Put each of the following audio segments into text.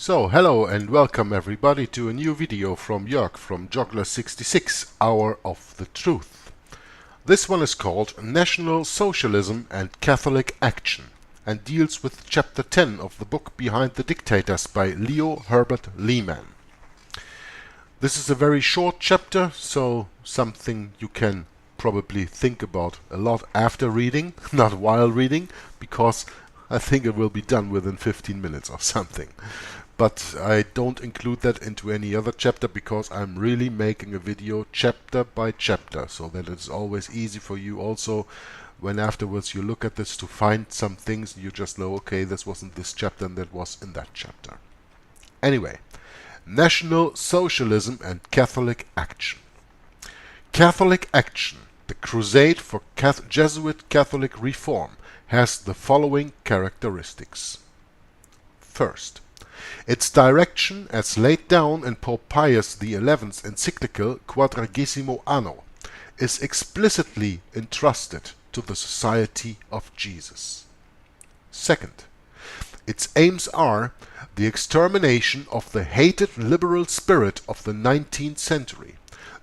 So, hello and welcome everybody to a new video from Jörg from Joggler66, Hour of the Truth. This one is called National Socialism and Catholic Action and deals with chapter 10 of the book Behind the Dictators by Herbert Lehman. This is a very short chapter, so something you can probably think about a lot after reading, not while reading, because I think it will be done within 15 minutes or something. But I don't include that into any other chapter because I'm really making a video chapter by chapter, so that it's always easy for you also when afterwards you look at this to find some things you just know, okay, this wasn't this chapter and that was in that chapter. Anyway, National Socialism and Catholic Action. Catholic Action, the crusade for Jesuit Catholic reform, has the following characteristics. First, its direction as laid down in Pope Pius XI's encyclical Quadragesimo Anno is explicitly entrusted to the Society of Jesus. Second, its aims are the extermination of the hated liberal spirit of the 19th century,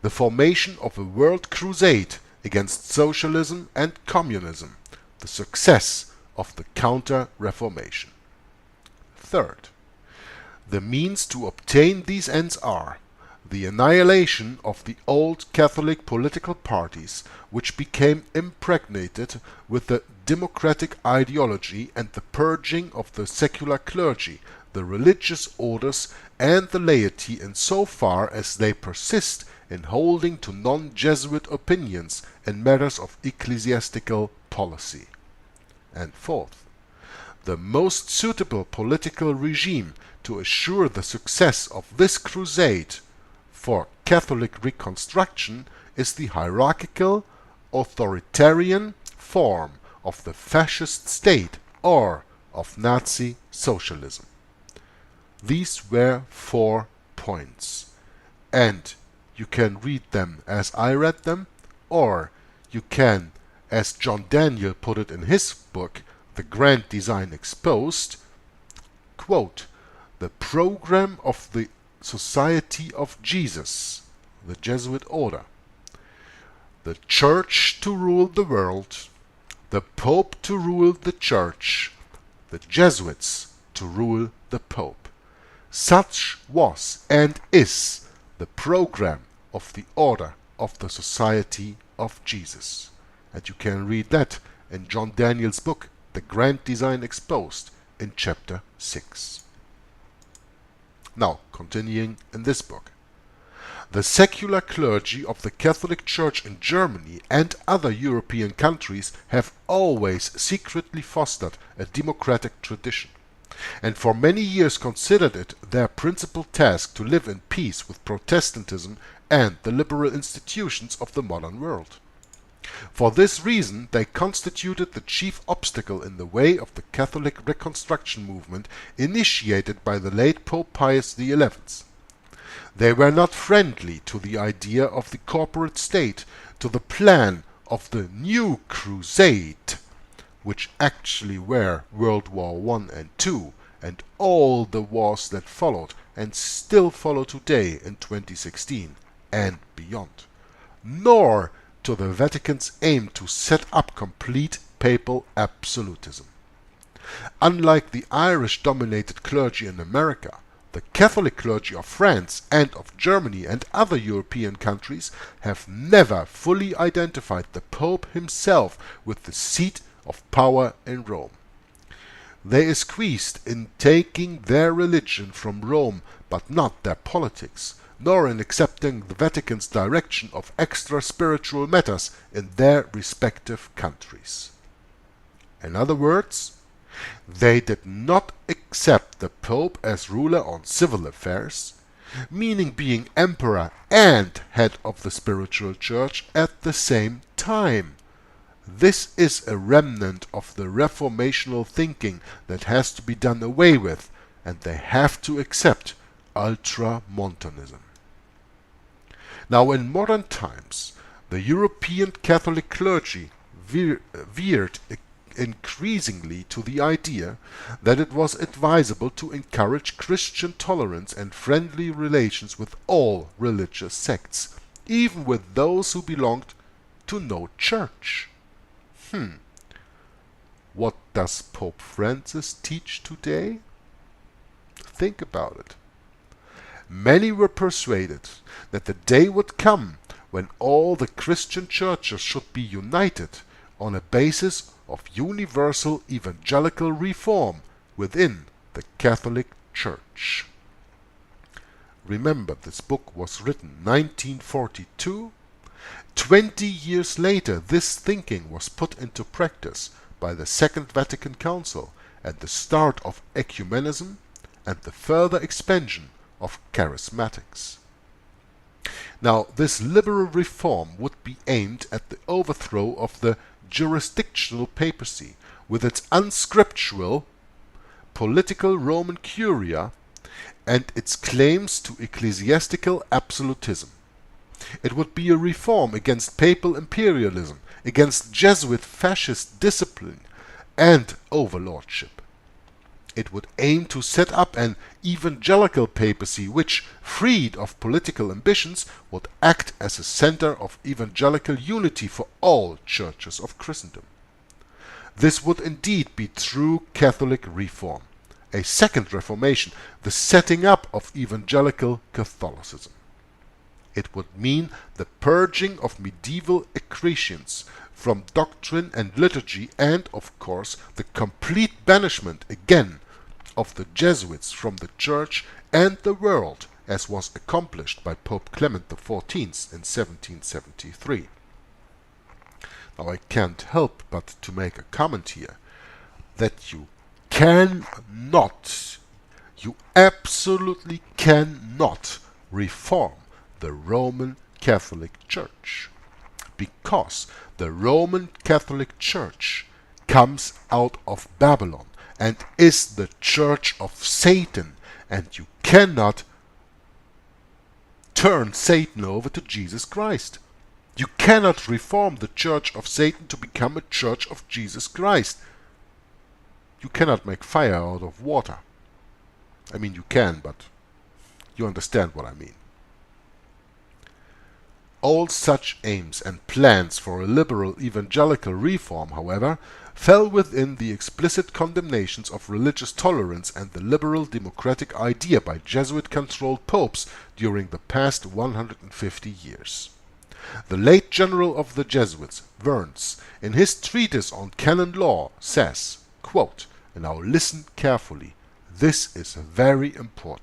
the formation of a world crusade against socialism and communism, the success of the Counter-Reformation. Third, the means to obtain these ends are the annihilation of the old Catholic political parties which became impregnated with the democratic ideology and the purging of the secular clergy, the religious orders and the laity insofar as they persist in holding to non-Jesuit opinions in matters of ecclesiastical policy. And fourth, the most suitable political regime to assure the success of this crusade for Catholic reconstruction is the hierarchical, authoritarian form of the fascist state or of Nazi socialism. These were 4 points, and you can read them as I read them, or you can, as John Daniel put it in his book, The Grand Design Exposed, quote, the program of the Society of Jesus, the Jesuit order, the Church to rule the world, the Pope to rule the Church, the Jesuits to rule the Pope. Such was and is the program of the order of the Society of Jesus. And you can read that in John Daniel's book, The Grand Design Exposed, in chapter 6. Now, continuing in this book. The secular clergy of the Catholic Church in Germany and other European countries have always secretly fostered a democratic tradition, and for many years considered it their principal task to live in peace with Protestantism and the liberal institutions of the modern world. For this reason they constituted the chief obstacle in the way of the Catholic reconstruction movement initiated by the late Pope Pius XI. They were not friendly to the idea of the corporate state, to the plan of the New Crusade, which actually were World War I and II, and all the wars that followed and still follow today in 2016 and beyond, nor to the Vatican's aim to set up complete papal absolutism. Unlike the Irish-dominated clergy in America, the Catholic clergy of France and of Germany and other European countries have never fully identified the Pope himself with the seat of power in Rome. They acquiesced in taking their religion from Rome, but not their politics, nor in accepting the Vatican's direction of extra-spiritual matters in their respective countries. In other words, they did not accept the Pope as ruler on civil affairs, meaning being emperor and head of the spiritual church at the same time. This is a remnant of the reformational thinking that has to be done away with, and they have to accept ultramontanism. Now, in modern times, the European Catholic clergy veered increasingly to the idea that it was advisable to encourage Christian tolerance and friendly relations with all religious sects, even with those who belonged to no church. What does Pope Francis teach today? Think about it. Many were persuaded that the day would come when all the Christian churches should be united on a basis of universal evangelical reform within the Catholic Church. Remember, this book was written 1942. 20 years later, this thinking was put into practice by the Second Vatican Council at the start of ecumenism and the further expansion of charismatics. Now, this liberal reform would be aimed at the overthrow of the jurisdictional papacy with its unscriptural political Roman curia and its claims to ecclesiastical absolutism. It would be a reform against papal imperialism, against Jesuit fascist discipline and overlordship. It would aim to set up an evangelical papacy which, freed of political ambitions, would act as a center of evangelical unity for all churches of Christendom. This would indeed be true Catholic reform, a second Reformation, the setting up of evangelical Catholicism. It would mean the purging of medieval accretions from doctrine and liturgy and, of course, the complete banishment again of the Jesuits from the Church and the world, as was accomplished by Pope Clement XIV in 1773. Now, I can't help but to make a comment here that you absolutely cannot reform the Roman Catholic Church, because the Roman Catholic Church comes out of Babylon and is the church of Satan, and you cannot turn Satan over to Jesus Christ. You cannot reform the church of Satan to become a church of Jesus Christ. You cannot make fire out of water. I mean, you can, but you understand what I mean. All such aims and plans for a liberal evangelical reform, however, fell within the explicit condemnations of religious tolerance and the liberal democratic idea by Jesuit-controlled popes during the past 150 years. The late general of the Jesuits, Worms, in his treatise on canon law, says, quote, and now listen carefully, this is very important.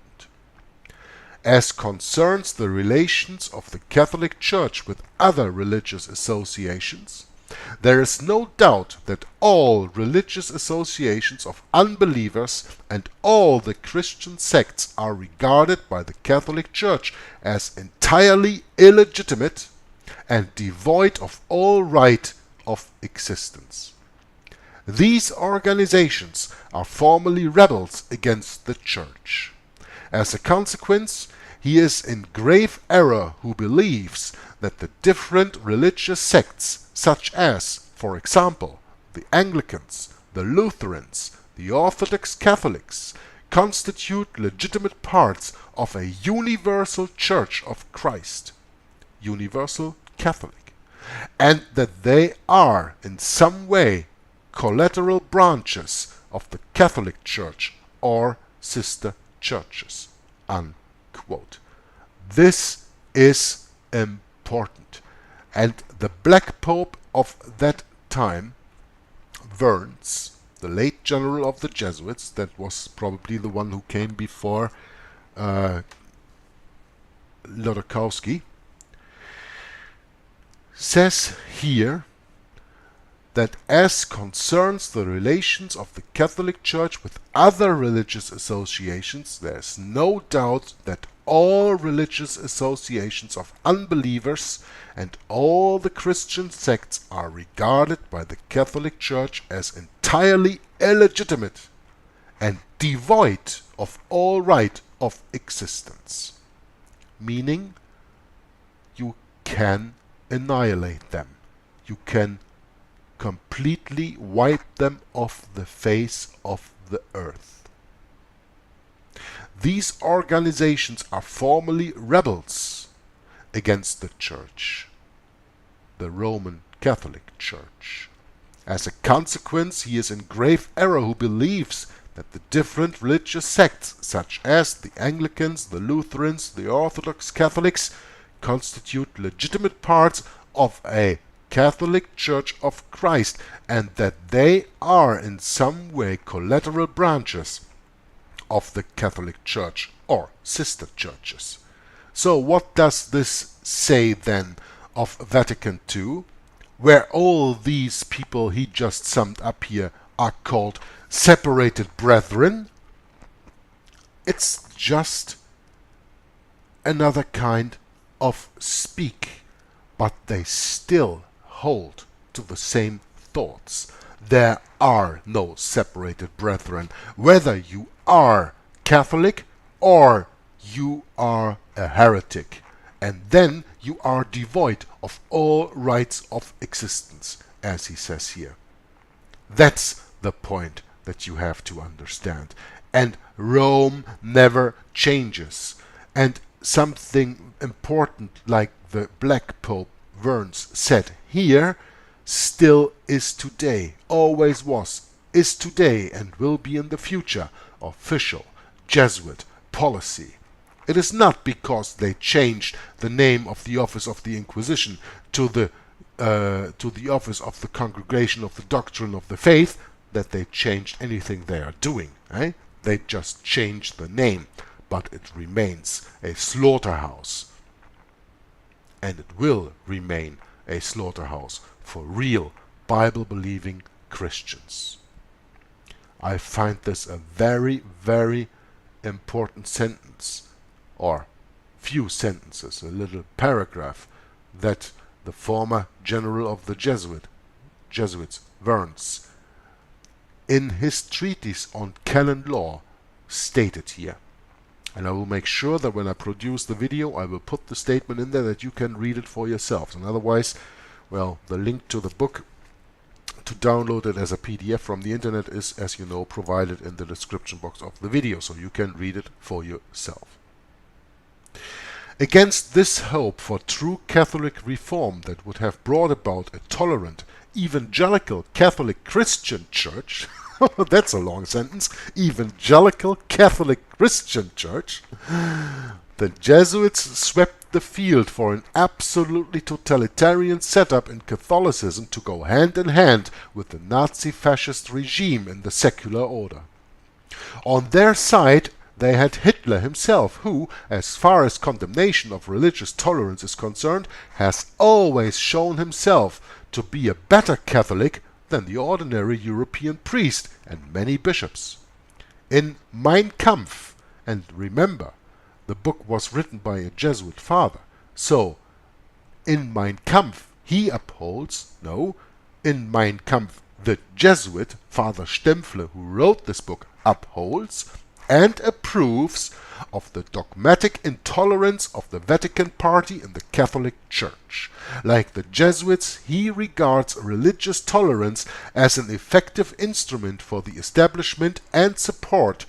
As concerns the relations of the Catholic Church with other religious associations, there is no doubt that all religious associations of unbelievers and all the Christian sects are regarded by the Catholic Church as entirely illegitimate and devoid of all right of existence. These organizations are formally rebels against the Church. As a consequence, he is in grave error who believes that the different religious sects, such as, for example, the Anglicans, the Lutherans, the Orthodox Catholics, constitute legitimate parts of a universal Church of Christ, universal Catholic, and that they are in some way collateral branches of the Catholic Church or sister churches. Unquote. This is important. And the Black Pope of that time, Worms, the late general of the Jesuits, that was probably the one who came before Lodorkowski, says here that as concerns the relations of the Catholic Church with other religious associations, there is no doubt that all religious associations of unbelievers and all the Christian sects are regarded by the Catholic Church as entirely illegitimate and devoid of all right of existence. Meaning, you can annihilate them. You can completely wipe them off the face of the earth. These organizations are formally rebels against the Church, the Roman Catholic Church. As a consequence, he is in grave error who believes that the different religious sects, such as the Anglicans, the Lutherans, the Orthodox Catholics, constitute legitimate parts of a Catholic Church of Christ, and that they are in some way collateral branches of the Catholic Church or sister churches. So what does this say then of Vatican II, where all these people he just summed up here are called separated brethren? It's just another kind of speak, but they still hold to the same thoughts. There are no separated brethren, whether you are Catholic or you are a heretic, and then you are devoid of all rights of existence, as he says here. That's the point that you have to understand. And Rome never changes. And something important like the Black Pope Worms said here still is today, always was, is today, and will be in the future official Jesuit policy. It is not because they changed the name of the office of the Inquisition to the office of the Congregation of the Doctrine of the Faith that they changed anything they are doing. They just changed the name, but it remains a slaughterhouse. And it will remain a slaughterhouse for real Bible-believing Christians. I find this a very, very important sentence, or few sentences, a little paragraph, that the former general of the Jesuits, Worms, in his treatise on canon law, stated here. And I will make sure that when I produce the video, I will put the statement in there that you can read it for yourselves. And otherwise, well, the link to the book to download it as a PDF from the internet is, as you know, provided in the description box of the video, so you can read it for yourself. Against this hope for true Catholic reform that would have brought about a tolerant, evangelical Catholic Christian Church, that's a long sentence, evangelical Catholic Christian Church, the Jesuits swept the field for an absolutely totalitarian setup in Catholicism to go hand in hand with the Nazi-Fascist regime in the secular order. On their side, they had Hitler himself, who, as far as condemnation of religious tolerance is concerned, has always shown himself to be a better Catholic than the ordinary European priest and many bishops. In Mein Kampf, and remember, the book was written by a Jesuit father, so in Mein Kampf he upholds, in Mein Kampf the Jesuit, Father Stempfle, who wrote this book, upholds and approves of the dogmatic intolerance of the Vatican party in the Catholic Church. Like the Jesuits, he regards religious tolerance as an effective instrument for the establishment and support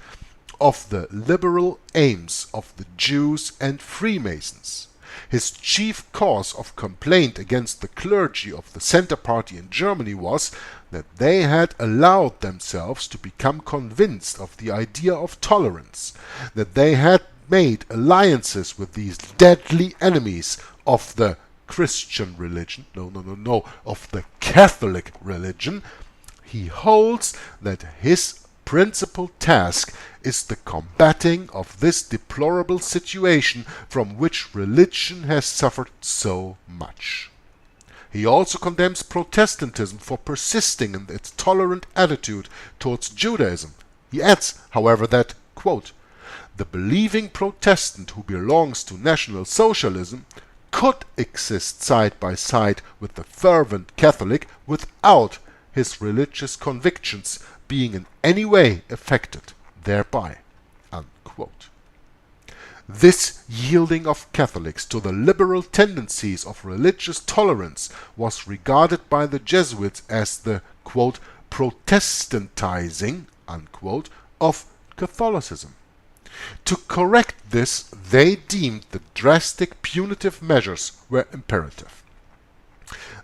of the liberal aims of the Jews and Freemasons. His chief cause of complaint against the clergy of the Center Party in Germany was that they had allowed themselves to become convinced of the idea of tolerance, that they had made alliances with these deadly enemies of the Christian religion, of the Catholic religion. He holds that his principal task is the combating of this deplorable situation from which religion has suffered so much. He also condemns Protestantism for persisting in its tolerant attitude towards Judaism. He adds, however, that, quote, the believing Protestant who belongs to National Socialism could exist side by side with the fervent Catholic without his religious convictions being in any way affected thereby, unquote. This yielding of Catholics to the liberal tendencies of religious tolerance was regarded by the Jesuits as the, quote, Protestantizing, unquote, of Catholicism. To correct this, they deemed the drastic punitive measures were imperative.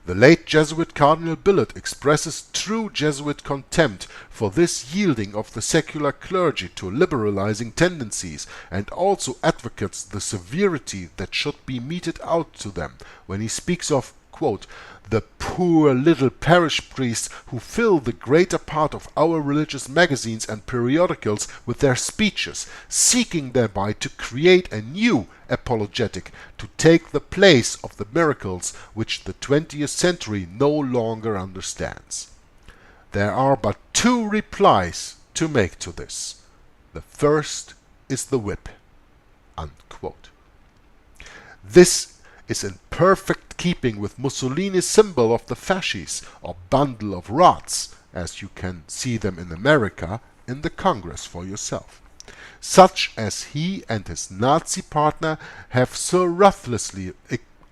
The late Jesuit Cardinal Billet expresses true Jesuit contempt for this yielding of the secular clergy to liberalizing tendencies, and also advocates the severity that should be meted out to them when he speaks of, quote, the poor little parish priests who fill the greater part of our religious magazines and periodicals with their speeches, seeking thereby to create a new apologetic to take the place of the miracles which the 20th century no longer understands. There are but two replies to make to this. The first is the whip, unquote. This is in perfect keeping with Mussolini's symbol of the fasces, or bundle of rods, as you can see them in America in the Congress for yourself, such as he and his Nazi partner have so ruthlessly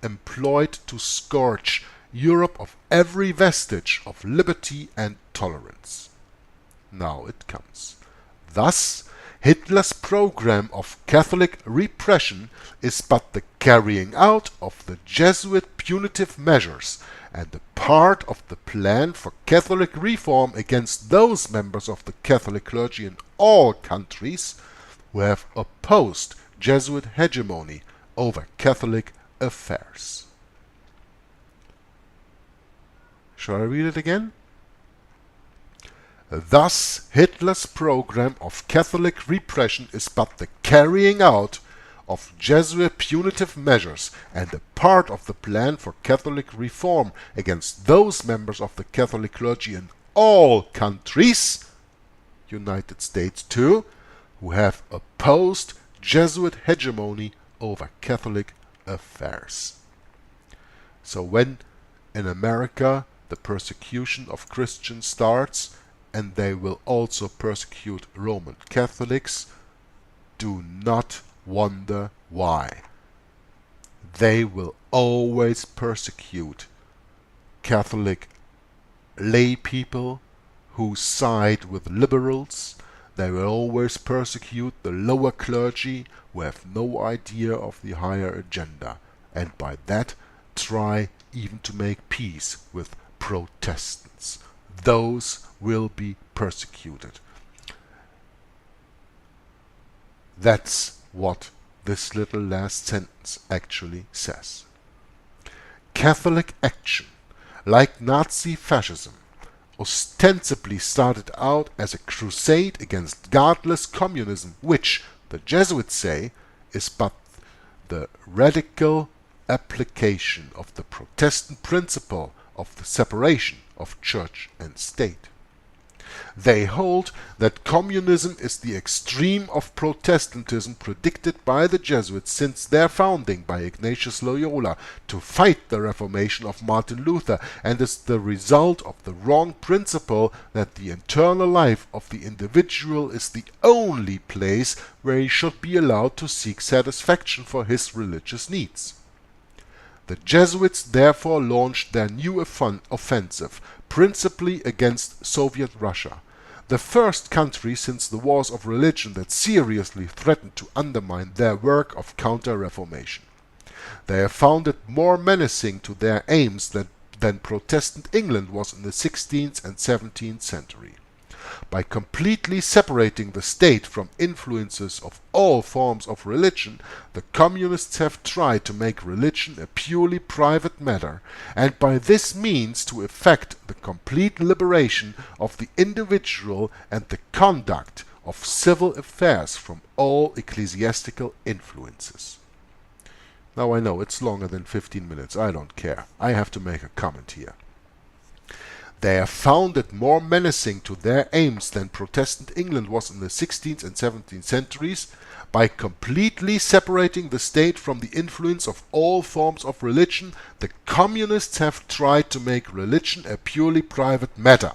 employed to scourge Europe of every vestige of liberty and tolerance. Now it comes. Thus, Hitler's program of Catholic repression is but the carrying out of the Jesuit punitive measures and a part of the plan for Catholic reform against those members of the Catholic clergy in all countries who have opposed Jesuit hegemony over Catholic affairs. Shall I read it again? Thus, Hitler's program of Catholic repression is but the carrying out of Jesuit punitive measures and a part of the plan for Catholic reform against those members of the Catholic clergy in all countries, United States too, who have opposed Jesuit hegemony over Catholic affairs. So when in America the persecution of Christians starts, and they will also persecute Roman Catholics, do not wonder why. They will always persecute Catholic lay people who side with liberals. They will always persecute the lower clergy who have no idea of the higher agenda, and by that try even to make peace with Protestants. Those will be persecuted. That's what this little last sentence actually says. Catholic action, like Nazi-Fascism, ostensibly started out as a crusade against godless communism, which, the Jesuits say, is but the radical application of the Protestant principle of the separation of church and state. They hold that communism is the extreme of Protestantism predicted by the Jesuits since their founding by Ignatius Loyola to fight the Reformation of Martin Luther, and is the result of the wrong principle that the internal life of the individual is the only place where he should be allowed to seek satisfaction for his religious needs. The Jesuits therefore launched their new offensive, principally against Soviet Russia, the first country since the wars of religion that seriously threatened to undermine their work of counter-reformation. They have found it more menacing to their aims than Protestant England was in the 16th and 17th century. By completely separating the state from influences of all forms of religion, the communists have tried to make religion a purely private matter, and by this means to effect the complete liberation of the individual and the conduct of civil affairs from all ecclesiastical influences. Now I know it's longer than 15 minutes, I don't care. I have to make a comment here. They have found it more menacing to their aims than Protestant England was in the 16th and 17th centuries, by completely separating the state from the influence of all forms of religion. The communists have tried to make religion a purely private matter.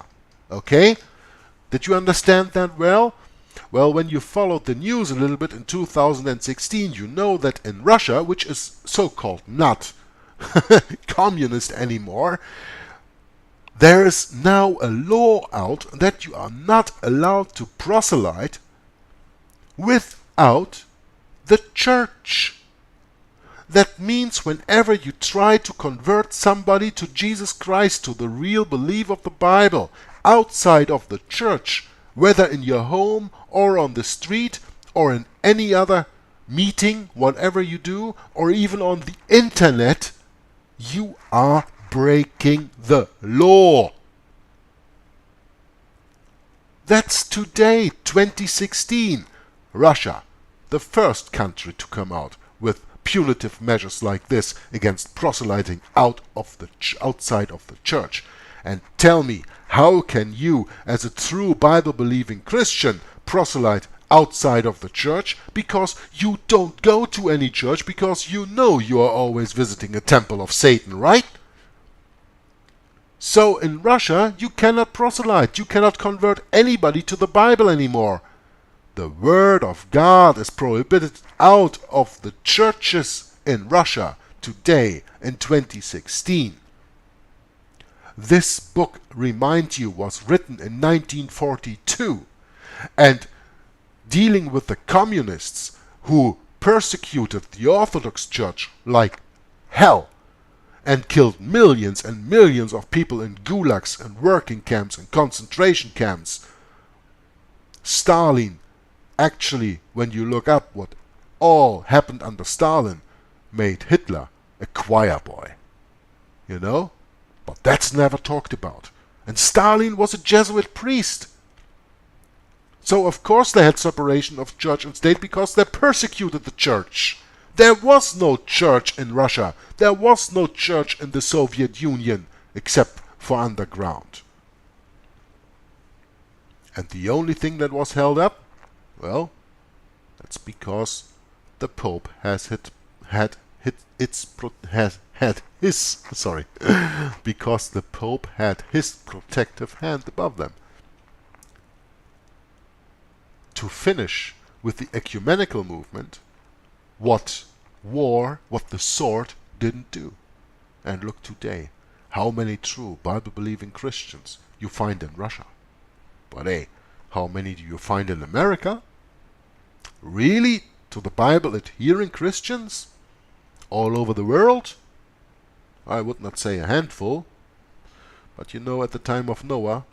Okay? Did you understand that well? Well, when you followed the news a little bit in 2016, you know that in Russia, which is so-called not communist anymore, there is now a law out that you are not allowed to proselyte without the church. That means whenever you try to convert somebody to Jesus Christ, to the real belief of the Bible, outside of the church, whether in your home or on the street or in any other meeting, whatever you do, or even on the internet, you are breaking the law. That's today, 2016. Russia, the first country to come out with punitive measures like this against proselyting outside of the church. And tell me, how can you, as a true Bible-believing Christian, proselyte outside of the church? Because you don't go to any church, because you know you are always visiting a temple of Satan, right? So in Russia, you cannot proselyte, you cannot convert anybody to the Bible anymore. The Word of God is prohibited out of the churches in Russia today in 2016. This book, remind you, was written in 1942 and dealing with the communists who persecuted the Orthodox Church like hell and killed millions and millions of people in gulags and working camps and concentration camps. Stalin, actually, when you look up what all happened under Stalin, made Hitler a choir boy. You know? But that's never talked about. And Stalin was a Jesuit priest. So of course they had separation of church and state because they persecuted the church. There was no church in Russia. There was no church in the Soviet Union except for underground. And the only thing that was held up, well, that's because the Pope has because the Pope had his protective hand above them. To finish with the ecumenical movement, what the sword didn't do. And look today, how many true Bible-believing Christians you find in Russia. But hey, how many do you find in America? Really? To the Bible adhering Christians? All over the world? I would not say a handful. But you know, at the time of Noah,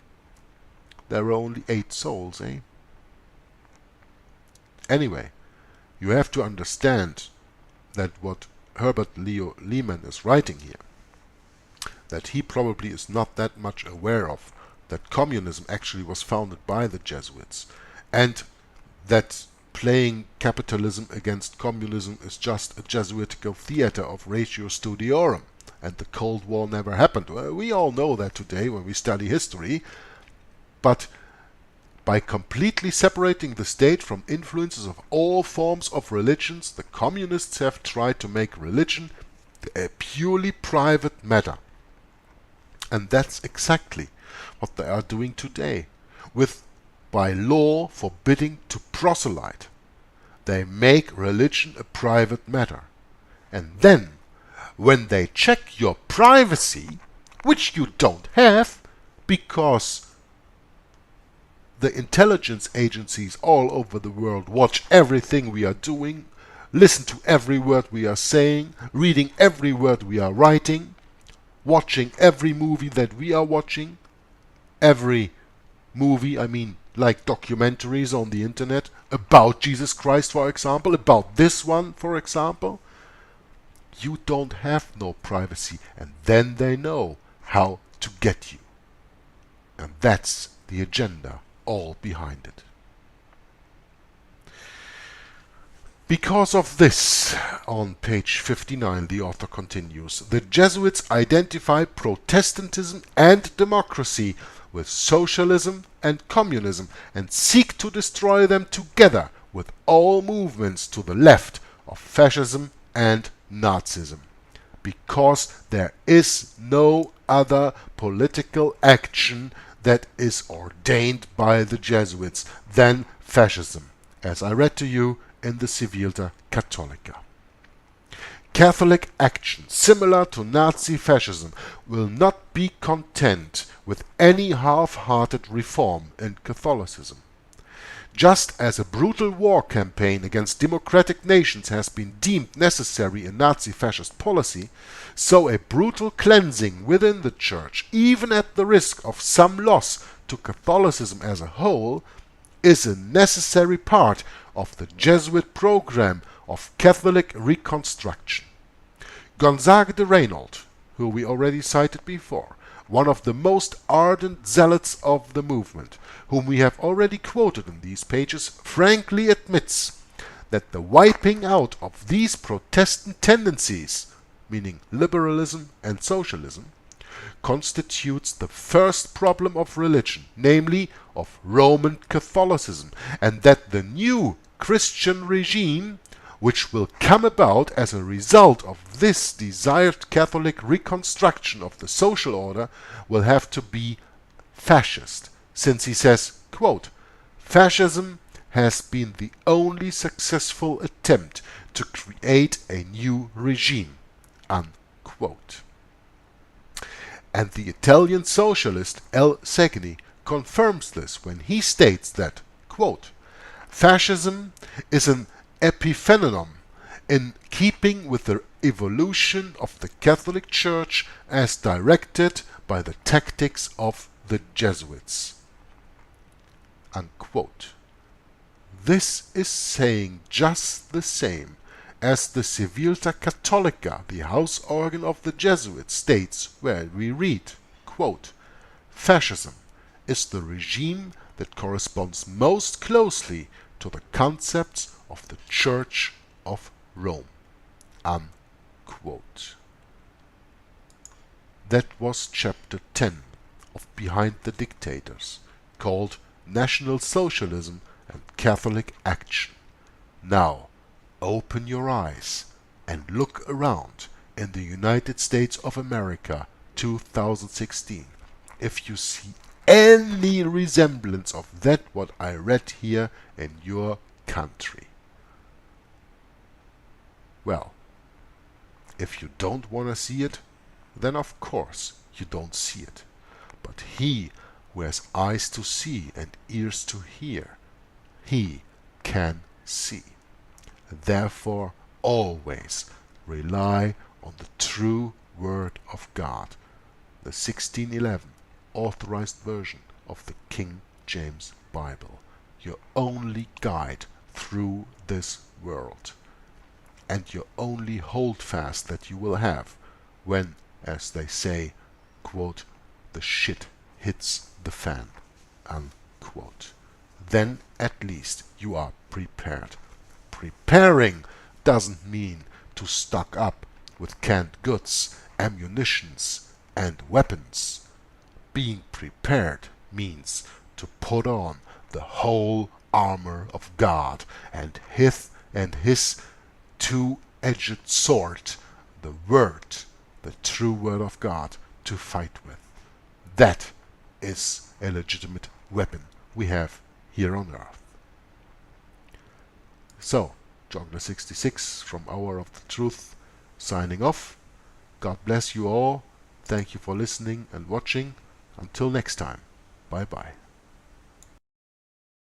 there were only 8 souls, eh? Anyway, you have to understand that what Herbert Lehman is writing here, that he probably is not that much aware of that communism actually was founded by the Jesuits, and that playing capitalism against communism is just a Jesuitical theater of ratio studiorum, and the Cold War never happened. Well, we all know that today when we study history, but by completely separating the state from influences of all forms of religions, the communists have tried to make religion a purely private matter. And that's exactly what they are doing today, with by law forbidding to proselyte. They make religion a private matter. And then, when they check your privacy, which you don't have, because the intelligence agencies all over the world watch everything we are doing, listen to every word we are saying, reading every word we are writing, watching every movie that we are watching, every movie, I mean like documentaries on the internet about Jesus Christ, for example, about this one, for example. You don't have no privacy, and then they know how to get you. And that's the agenda all behind it. Because of this, on page 59 the author continues, the Jesuits identify Protestantism and democracy with socialism and communism and seek to destroy them together with all movements to the left of fascism and Nazism, because there is no other political action that is ordained by the Jesuits than fascism, as I read to you in the Civilta Catholica. Catholic action, similar to Nazi-Fascism, will not be content with any half-hearted reform in Catholicism. Just as a brutal war campaign against democratic nations has been deemed necessary in Nazi-Fascist policy, so a brutal cleansing within the Church, even at the risk of some loss to Catholicism as a whole, is a necessary part of the Jesuit program of Catholic reconstruction. Gonzague de Reynold, who we already cited before, one of the most ardent zealots of the movement, whom we have already quoted in these pages, frankly admits that the wiping out of these Protestant tendencies, meaning liberalism and socialism, constitutes the first problem of religion, namely of Roman Catholicism, and that the new Christian regime, which will come about as a result of this desired Catholic reconstruction of the social order, will have to be fascist, since he says, quote, "Fascism has been the only successful attempt to create a new regime," unquote. And the Italian socialist L. Segni confirms this when he states that, quote, "Fascism is an epiphenomenon in keeping with the evolution of the Catholic Church as directed by the tactics of the Jesuits." Unquote. This is saying just the same as the Civilta Catholica, the house organ of the Jesuits, states, where we read, quote, "Fascism is the regime that corresponds most closely to the concepts of the Church of Rome." Unquote. That was chapter 10 of Behind the Dictators, called National Socialism and Catholic Action. Now, open your eyes and look around in the United States of America 2016 if you see any resemblance of that what I read here in your country. Well, if you don't want to see it, then of course you don't see it. But he who has eyes to see and ears to hear, he can see. Therefore, always rely on the true Word of God, the 1611 authorized version of the King James Bible, your only guide through this world, and your only holdfast that you will have when, as they say, quote, "the shit hits the fan," unquote. Then at least you are prepared. Preparing doesn't mean to stock up with canned goods, ammunitions, and weapons. Being prepared means to put on the whole armor of God and his two-edged sword, the Word, the true Word of God, to fight with. That is a legitimate weapon we have here on earth. So, Joggler 66 from Hour of the Truth, signing off. God bless you all. Thank you for listening and watching. Until next time. Bye bye.